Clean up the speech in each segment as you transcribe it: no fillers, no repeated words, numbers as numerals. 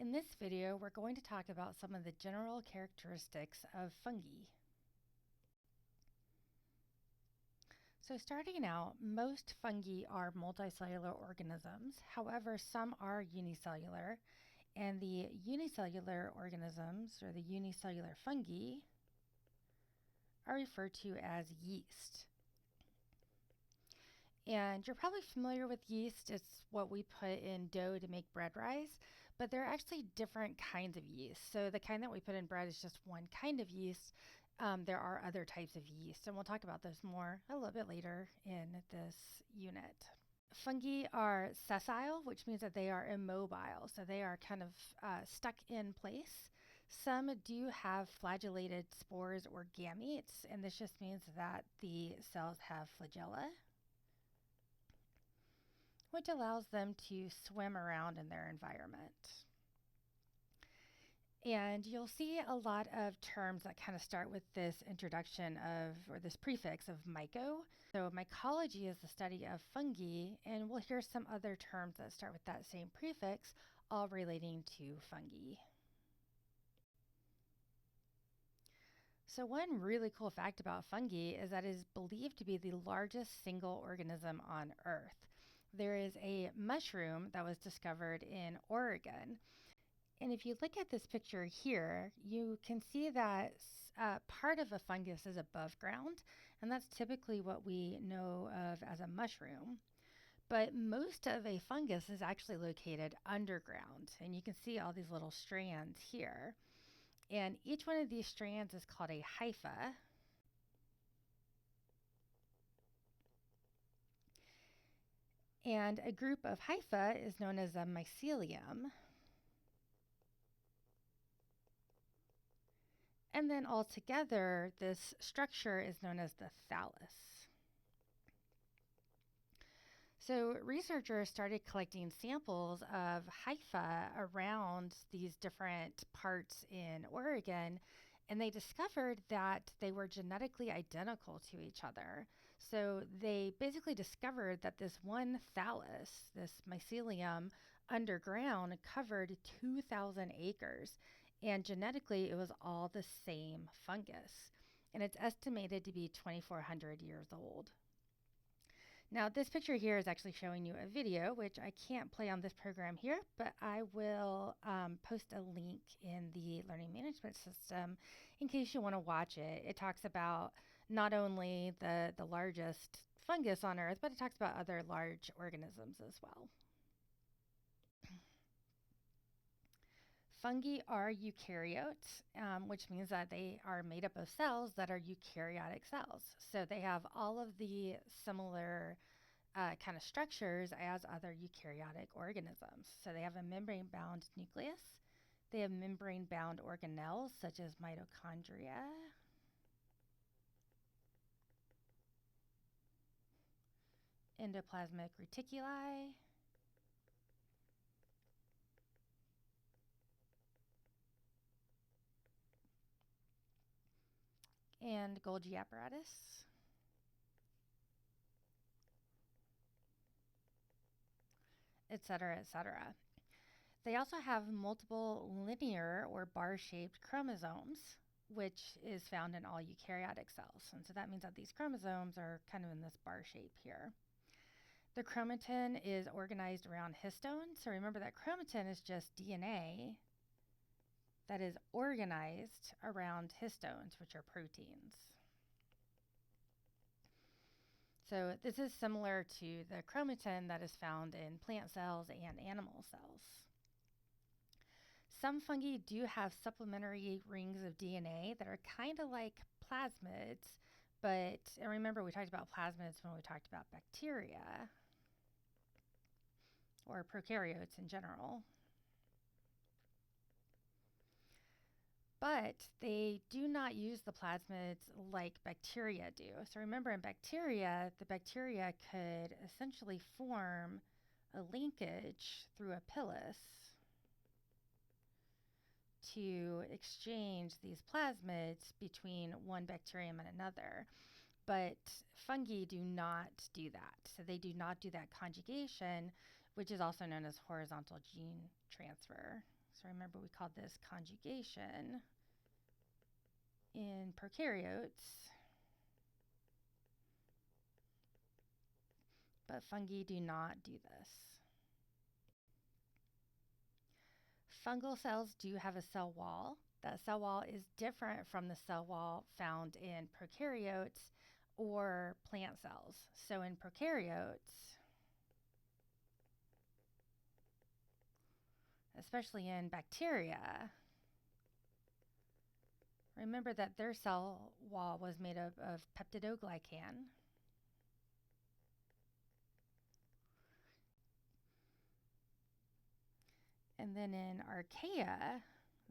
In this video, we're going to talk about some of the general characteristics of fungi. So starting out, most fungi are multicellular organisms. However, some are unicellular, and the unicellular organisms, or the unicellular fungi, are referred to as yeast. And you're probably familiar with yeast. It's what we put in dough to make bread rise, but there are actually different kinds of yeast. So the kind that we put in bread is just one kind of yeast. There are other types of yeast, and we'll talk about those more a little bit later in this unit. Fungi are sessile, which means that they are immobile, so they are kind of stuck in place. Some do have flagellated spores or gametes, and this just means that the cells have flagella, which allows them to swim around in their environment. And you'll see a lot of terms that kind of start with this introduction of, or this prefix of myco. So mycology is the study of fungi, and we'll hear some other terms that start with that same prefix, all relating to fungi. So one really cool fact about fungi is that it is believed to be the largest single organism on Earth. There is a mushroom that was discovered in Oregon. And if you look at this picture here, you can see that part of a fungus is above ground, and that's typically what we know of as a mushroom. But most of a fungus is actually located underground, and you can see all these little strands here. And each one of these strands is called a hypha. And a group of hypha is known as a mycelium. And then altogether, this structure is known as the thallus. So researchers started collecting samples of hypha around these different parts in Oregon, and they discovered that they were genetically identical to each other. So they basically discovered that this one thallus, this mycelium underground, covered 2,000 acres. And genetically, it was all the same fungus. And it's estimated to be 2,400 years old. Now, this picture here is actually showing you a video, which I can't play on this program here, but I will post a link in the learning management system in case you want to watch it. It talks about not only the largest fungus on Earth, but it talks about other large organisms as well. Fungi are eukaryotes, which means that they are made up of cells that are eukaryotic cells. So they have all of the similar kind of structures as other eukaryotic organisms. So they have a membrane-bound nucleus. They have membrane-bound organelles, such as mitochondria. Endoplasmic reticuli. And Golgi apparatus. Etc., etc. They also have multiple linear or bar-shaped chromosomes, which is found in all eukaryotic cells. And so that means that these chromosomes are kind of in this bar shape here. The chromatin is organized around histones. So remember that chromatin is just DNA that is organized around histones, which are proteins. So this is similar to the chromatin that is found in plant cells and animal cells. Some fungi do have supplementary rings of DNA that are kind of like plasmids, and remember we talked about plasmids when we talked about bacteria or prokaryotes in general. But they do not use the plasmids like bacteria do. So remember, in bacteria, the bacteria could essentially form a linkage through a pilus to exchange these plasmids between one bacterium and another. But fungi do not do that. So they do not do that conjugation, which is also known as horizontal gene transfer. So So remember, we called this conjugation in prokaryotes, but fungi do not do this. Fungal cells do have a cell wall. That cell wall is different from the cell wall found in prokaryotes or plant cells. So in prokaryotes, especially in bacteria, remember that their cell wall was made of peptidoglycan. And then in archaea,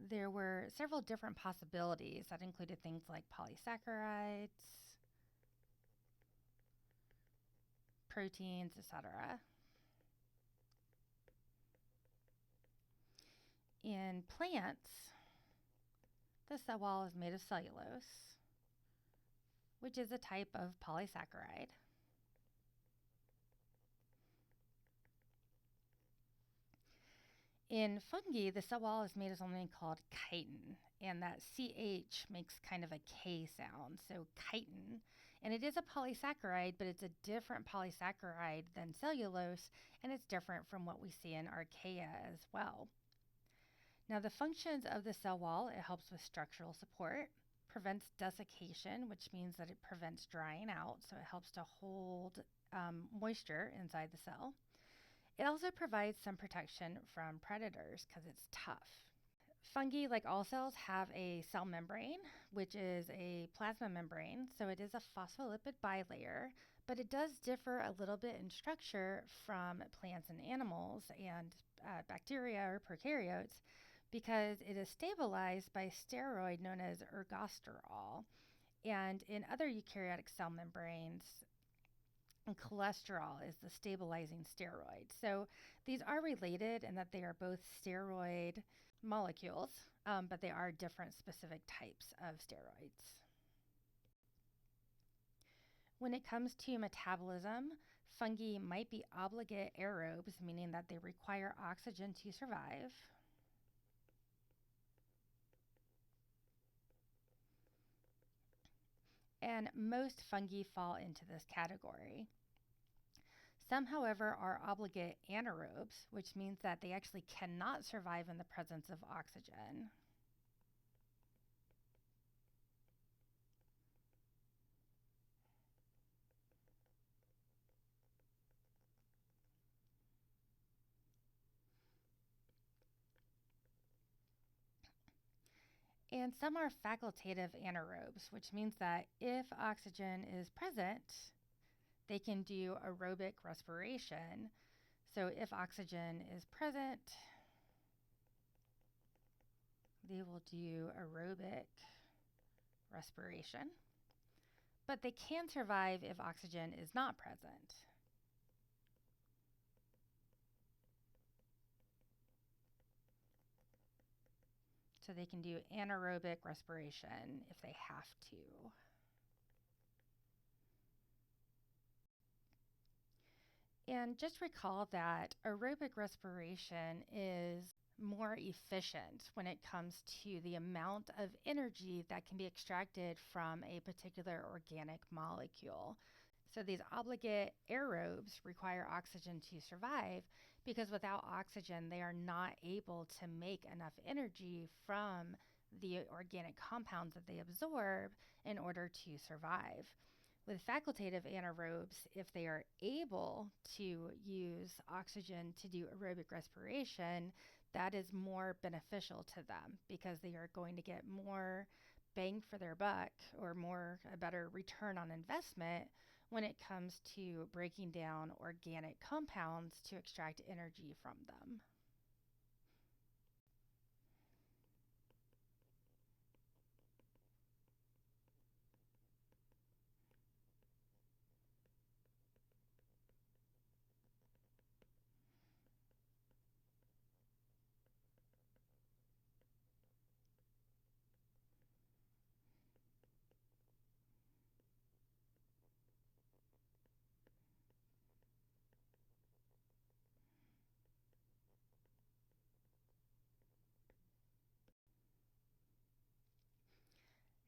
there were several different possibilities that included things like polysaccharides, proteins, etc. In plants, the cell wall is made of cellulose, which is a type of polysaccharide. In fungi, the cell wall is made of something called chitin, and that CH makes kind of a K sound, so chitin. And it is a polysaccharide, but it's a different polysaccharide than cellulose, and it's different from what we see in archaea as well. Now, the functions of the cell wall, it helps with structural support, prevents desiccation, which means that it prevents drying out, so it helps to hold moisture inside the cell. It also provides some protection from predators because it's tough. Fungi, like all cells, have a cell membrane, which is a plasma membrane, so it is a phospholipid bilayer, but it does differ a little bit in structure from plants and animals and bacteria or prokaryotes because it is stabilized by a steroid known as ergosterol. And in other eukaryotic cell membranes, and cholesterol is the stabilizing steroid. So these are related in that they are both steroid molecules, but they are different specific types of steroids. When it comes to metabolism, fungi might be obligate aerobes, meaning that they require oxygen to survive. And most fungi fall into this category. Some, however, are obligate anaerobes, which means that they actually cannot survive in the presence of oxygen. And some are facultative anaerobes, which means that if oxygen is present, they can do aerobic respiration. So if oxygen is present, they will do aerobic respiration. But they can survive if oxygen is not present. So they can do anaerobic respiration if they have to. And just recall that aerobic respiration is more efficient when it comes to the amount of energy that can be extracted from a particular organic molecule. So these obligate aerobes require oxygen to survive because without oxygen, they are not able to make enough energy from the organic compounds that they absorb in order to survive. With facultative anaerobes, if they are able to use oxygen to do aerobic respiration, that is more beneficial to them because they are going to get more bang for their buck or a better return on investment when it comes to breaking down organic compounds to extract energy from them.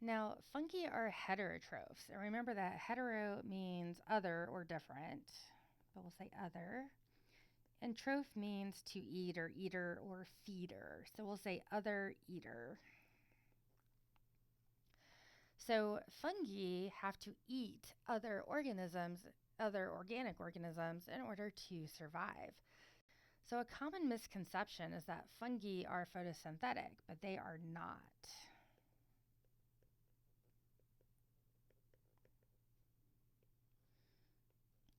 Now, fungi are heterotrophs. And remember that hetero means other or different, but we'll say other. And troph means to eat or eater or feeder. So we'll say other eater. So fungi have to eat other organisms, other organic organisms, in order to survive. So a common misconception is that fungi are photosynthetic, but they are not.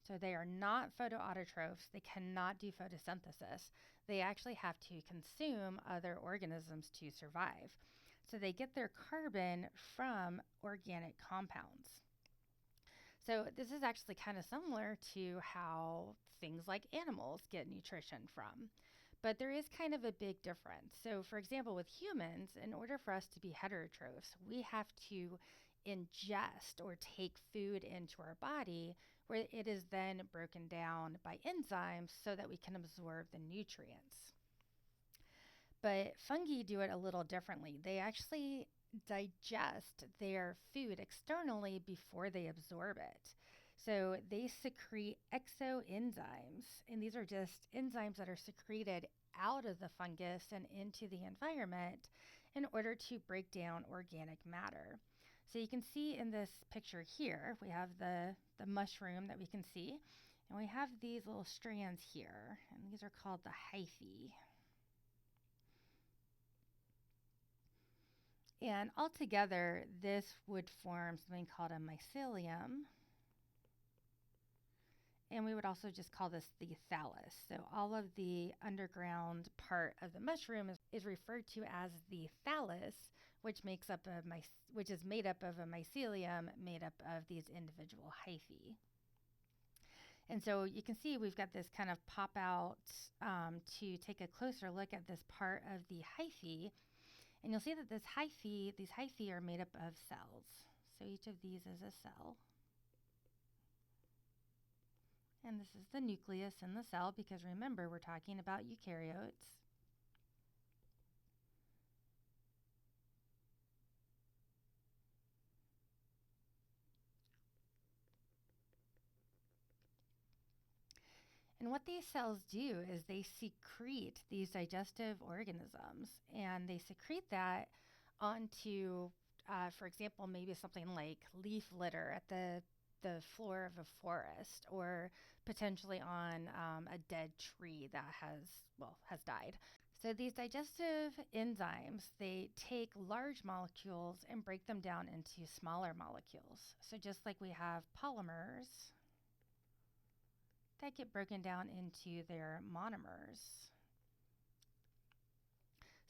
So they are not photoautotrophs. They cannot do photosynthesis. They actually have to consume other organisms to survive. So they get their carbon from organic compounds. So this is actually kind of similar to how things like animals get nutrition from. But there is kind of a big difference. So for example, with humans, in order for us to be heterotrophs, we have to ingest or take food into our body where it is then broken down by enzymes so that we can absorb the nutrients. But fungi do it a little differently. They actually digest their food externally before they absorb it. So they secrete exoenzymes, and these are just enzymes that are secreted out of the fungus and into the environment in order to break down organic matter. So you can see in this picture here, we have the mushroom that we can see, and we have these little strands here, and these are called the hyphae. And altogether, this would form something called a mycelium. And we would also just call this the thallus. So all of the underground part of the mushroom is referred to as the thallus, which is made up of a mycelium made up of these individual hyphae. And so you can see we've got this kind of pop out to take a closer look at this part of the hyphae. And you'll see that these hyphae are made up of cells. So each of these is a cell. And this is the nucleus in the cell because remember, we're talking about eukaryotes. And what these cells do is they secrete these digestive organisms, and they secrete that onto, for example, maybe something like leaf litter at the floor of a forest, or potentially on a dead tree that has died. So these digestive enzymes, they take large molecules and break them down into smaller molecules. So just like we have polymers that get broken down into their monomers.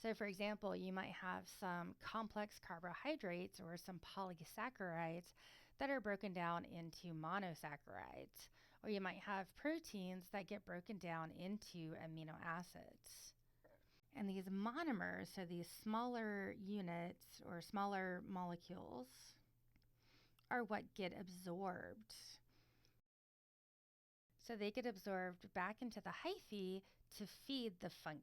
So for example, you might have some complex carbohydrates or some polysaccharides that are broken down into monosaccharides. Or you might have proteins that get broken down into amino acids. And these monomers, so these smaller units or smaller molecules, are what get absorbed. So they get absorbed back into the hyphae to feed the fungus.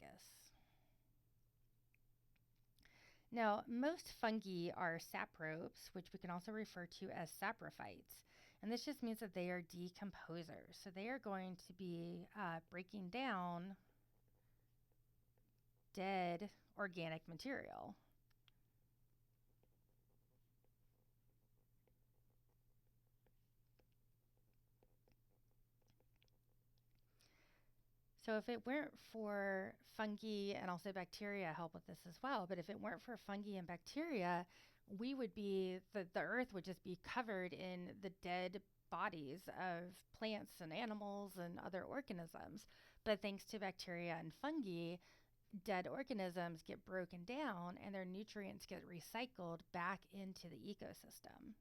Now, most fungi are saprobes, which we can also refer to as saprophytes. And this just means that they are decomposers. So they are going to be breaking down dead organic material. So if it weren't for fungi, and also bacteria help with this as well, but if it weren't for fungi and bacteria, the earth would just be covered in the dead bodies of plants and animals and other organisms. But thanks to bacteria and fungi, dead organisms get broken down and their nutrients get recycled back into the ecosystem.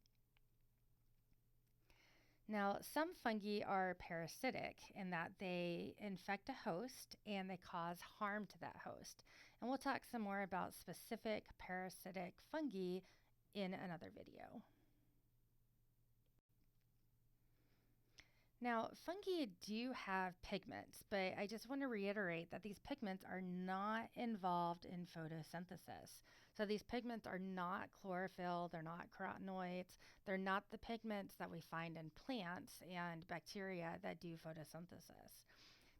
Now, some fungi are parasitic in that they infect a host and they cause harm to that host. And we'll talk some more about specific parasitic fungi in another video. Now, fungi do have pigments, but I just want to reiterate that these pigments are not involved in photosynthesis. So these pigments are not chlorophyll, they're not carotenoids, they're not the pigments that we find in plants and bacteria that do photosynthesis.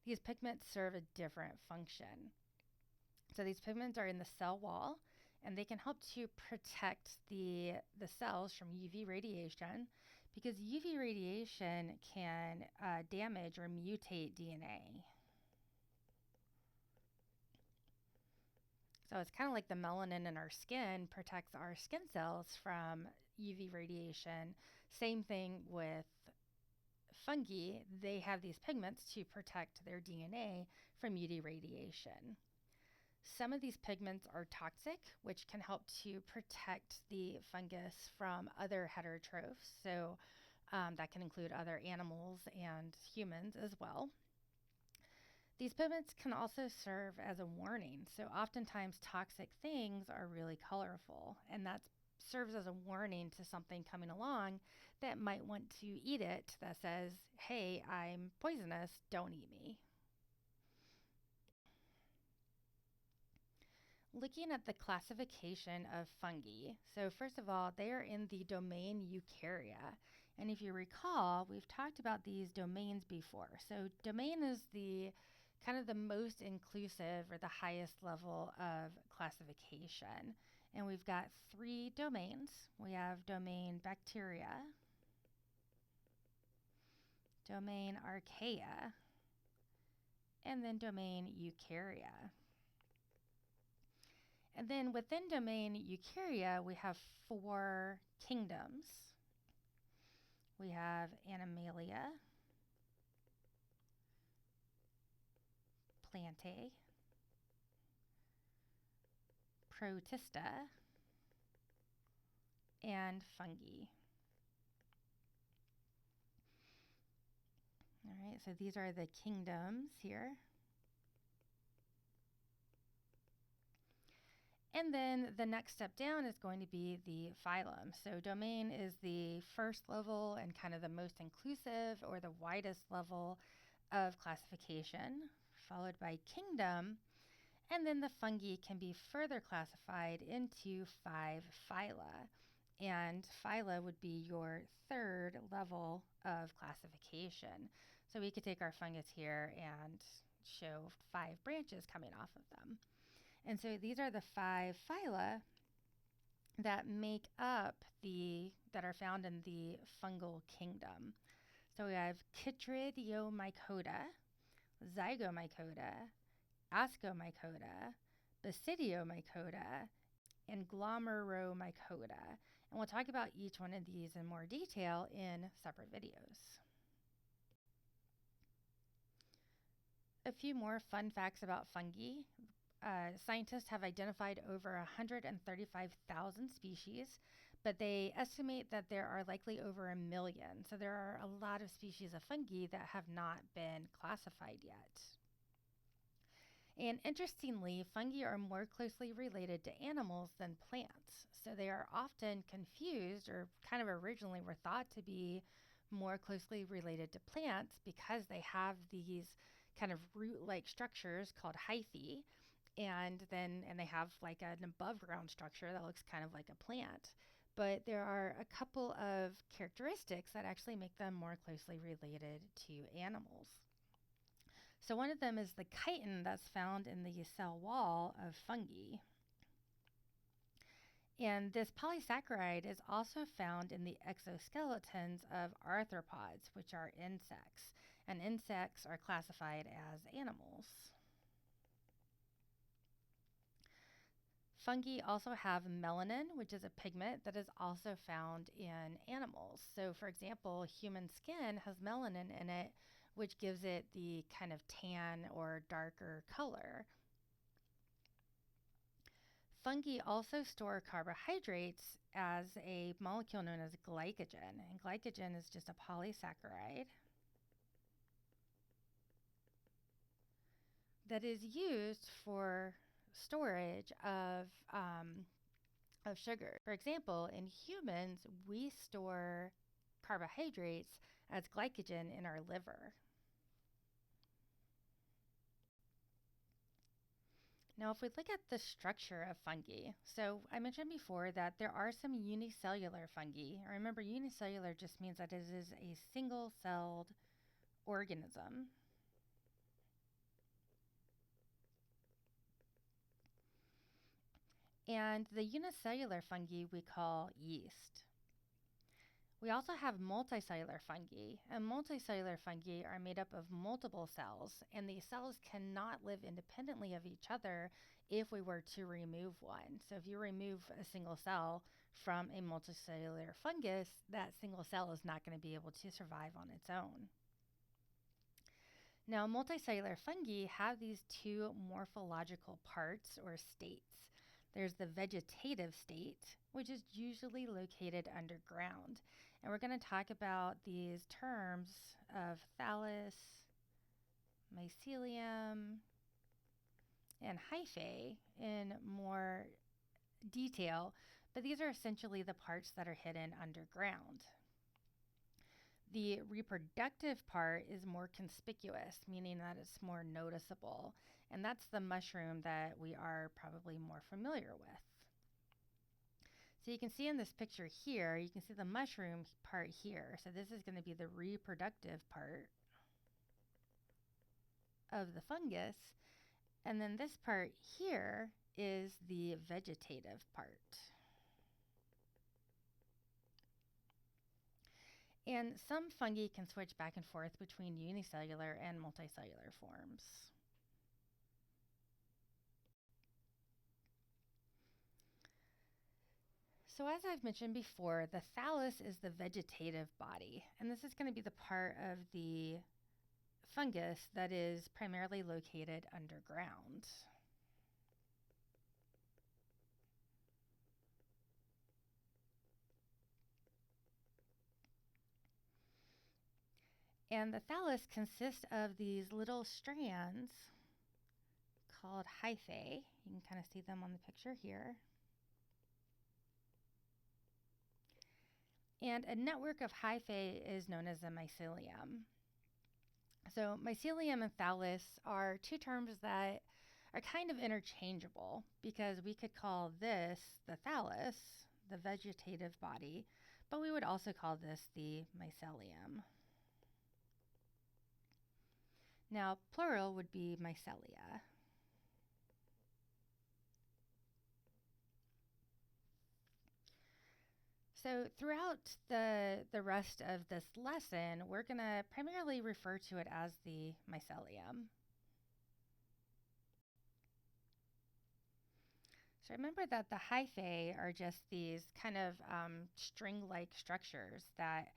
These pigments serve a different function. So these pigments are in the cell wall and they can help to protect the cells from UV radiation because UV radiation can damage or mutate DNA. So it's kind of like the melanin in our skin protects our skin cells from UV radiation. Same thing with fungi. They have these pigments to protect their DNA from UV radiation. Some of these pigments are toxic, which can help to protect the fungus from other heterotrophs. So that can include other animals and humans as well. These pigments can also serve as a warning. So oftentimes toxic things are really colorful, and that serves as a warning to something coming along that might want to eat it that says, hey, I'm poisonous, don't eat me. Looking at the classification of fungi, so first of all, they are in the domain Eukarya. And if you recall, we've talked about these domains before. So domain is the kind of the most inclusive or the highest level of classification. And we've got three domains. We have domain bacteria, domain archaea, and then domain Eukarya. And then within domain Eukarya, we have four kingdoms. We have Animalia, Plantae, Protista, and Fungi. All right, so these are the kingdoms here. And then the next step down is going to be the phylum. So domain is the first level and kind of the most inclusive or the widest level of classification, followed by kingdom. And then the fungi can be further classified into 5 phyla. And phyla would be your third level of classification. So we could take our fungus here and show 5 branches coming off of them. And so these are the 5 phyla that make up that are found in the fungal kingdom. So we have Chytridiomycota, Zygomycota, Ascomycota, Basidiomycota, and Glomeromycota. And we'll talk about each one of these in more detail in separate videos. A few more fun facts about fungi. Scientists have identified over 135,000 species, but they estimate that there are likely over 1 million. So there are a lot of species of fungi that have not been classified yet. And interestingly, fungi are more closely related to animals than plants. So they are often confused, or kind of originally were thought to be more closely related to plants because they have these kind of root-like structures called hyphae. And they have like an above ground structure that looks kind of like a plant. But there are a couple of characteristics that actually make them more closely related to animals. So one of them is the chitin that's found in the cell wall of fungi. And this polysaccharide is also found in the exoskeletons of arthropods, which are insects. And insects are classified as animals. Fungi also have melanin, which is a pigment that is also found in animals. So, for example, human skin has melanin in it, which gives it the kind of tan or darker color. Fungi also store carbohydrates as a molecule known as glycogen, and glycogen is just a polysaccharide that is used for storage of sugar. For example, in humans, we store carbohydrates as glycogen in our liver. Now, if we look at the structure of fungi, so I mentioned before that there are some unicellular fungi. Remember, unicellular just means that it is a single celled organism. And the unicellular fungi we call yeast. We also have multicellular fungi, and multicellular fungi are made up of multiple cells, and these cells cannot live independently of each other if we were to remove one. So if you remove a single cell from a multicellular fungus, that single cell is not going to be able to survive on its own. Now, multicellular fungi have these two morphological parts or states. There's the vegetative state, which is usually located underground. And we're going to talk about these terms of thallus, mycelium, and hyphae in more detail, but these are essentially the parts that are hidden underground. The reproductive part is more conspicuous, meaning that it's more noticeable, and that's the mushroom that we are probably more familiar with. So you can see in this picture here, you can see the mushroom part here. So this is going to be the reproductive part of the fungus. And then this part here is the vegetative part. And some fungi can switch back and forth between unicellular and multicellular forms. So as I've mentioned before, the thallus is the vegetative body, and this is going to be the part of the fungus that is primarily located underground. And the thallus consists of these little strands called hyphae. You can kind of see them on the picture here. And a network of hyphae is known as a mycelium. So mycelium and thallus are two terms that are kind of interchangeable because we could call this the thallus, the vegetative body, but we would also call this the mycelium. Now, plural would be mycelia. So throughout the rest of this lesson, we're going to primarily refer to it as the mycelium. So remember that the hyphae are just these kind of string-like structures that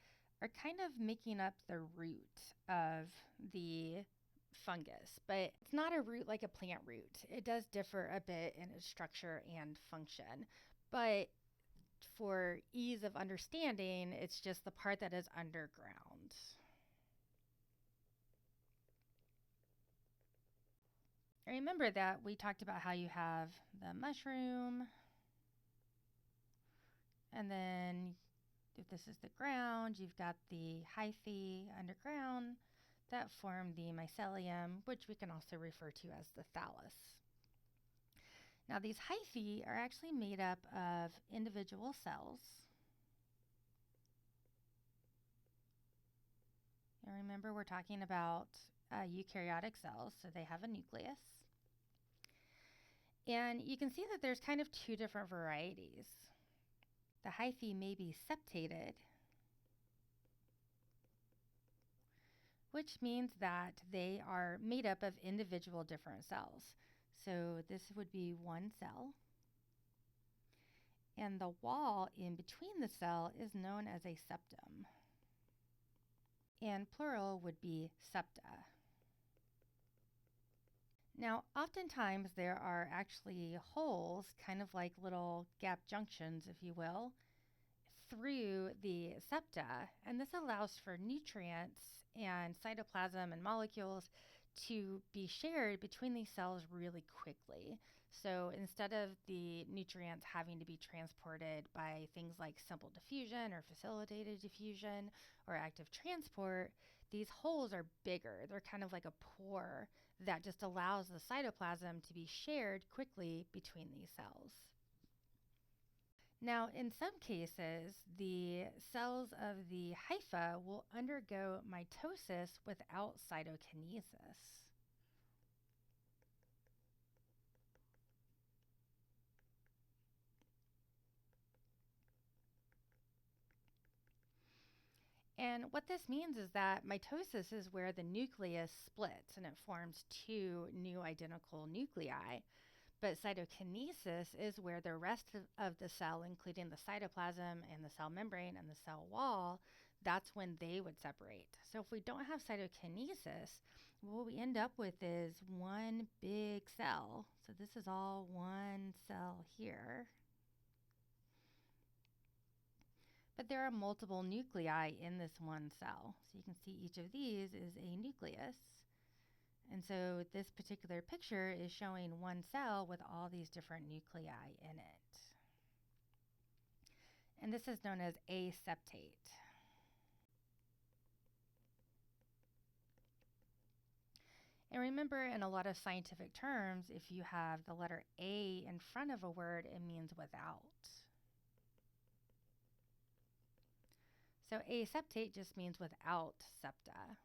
are kind of making up the root of the fungus, but it's not a root like a plant root. It does differ a bit in its structure and function, but for ease of understanding, it's just the part that is underground. Remember that we talked about how you have the mushroom, and then if this is the ground, you've got the hyphae underground that form the mycelium, which we can also refer to as the thallus. Now, these hyphae are actually made up of individual cells. And remember, we're talking about eukaryotic cells, so they have a nucleus. And you can see that there's kind of two different varieties. The hyphae may be septated, which means that they are made up of individual different cells. So this would be one cell, and the wall in between the cell is known as a septum, and plural would be septa. Now, oftentimes there are actually holes, kind of like little gap junctions, if you will, through the septa, and this allows for nutrients and cytoplasm and molecules to be shared between these cells really quickly. So instead of the nutrients having to be transported by things like simple diffusion or facilitated diffusion or active transport, these holes are bigger. They're kind of like a pore that just allows the cytoplasm to be shared quickly between these cells. Now, in some cases, the cells of the hypha will undergo mitosis without cytokinesis. And what this means is that mitosis is where the nucleus splits and it forms two new identical nuclei. But cytokinesis is where the rest of the cell, including the cytoplasm and the cell membrane and the cell wall, that's when they would separate. So if we don't have cytokinesis, what we end up with is one big cell. So this is all one cell here. But there are multiple nuclei in this one cell. So you can see each of these is a nucleus. And so this particular picture is showing one cell with all these different nuclei in it. And this is known as aseptate. And remember, in a lot of scientific terms, if you have the letter A in front of a word, it means without. So aseptate just means without septa.